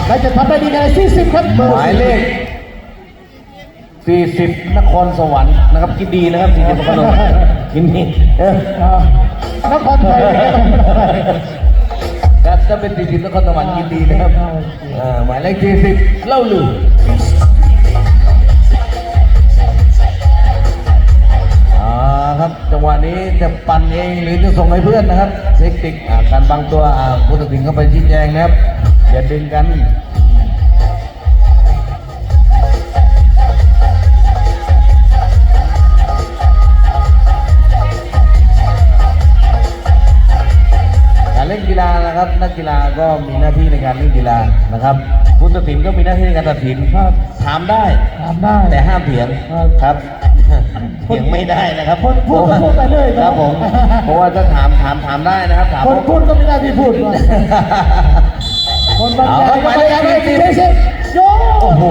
ใครจะทำได้ดีใน40ครับหมายเลข40นครสวรรค์นะครับกินดีนะครับ40นครสวรรค์กินดีนครไทยครับจะเป็น40นครสวรรค์กินดีนะครับหมายเลข40เล่าลือครับจังหวะนี้จะปั่นเองหรือจะส่งให้เพื่อนนะครับเทคนิคการบังตัวผู้ตัดสินเข้าไปชี้แจงนะครับอย่าดึงกันการเล่นกีฬานะครับนักกีฬาก็มีหน้าที่ในการเล่นกีฬานะครับผู้ตัดสินก็มีหน้าที่ในการตัดสินถามได้แต่ห้ามเถียงครับเถียงไม่ได้นะครับพูดไปเลยครับผมเพราะว่าถ้าถามได้นะครับถามคนพูดก็ไม่ได้ที่พูดคนบรรยายก็ไม่ได้ที่โยโอ้โห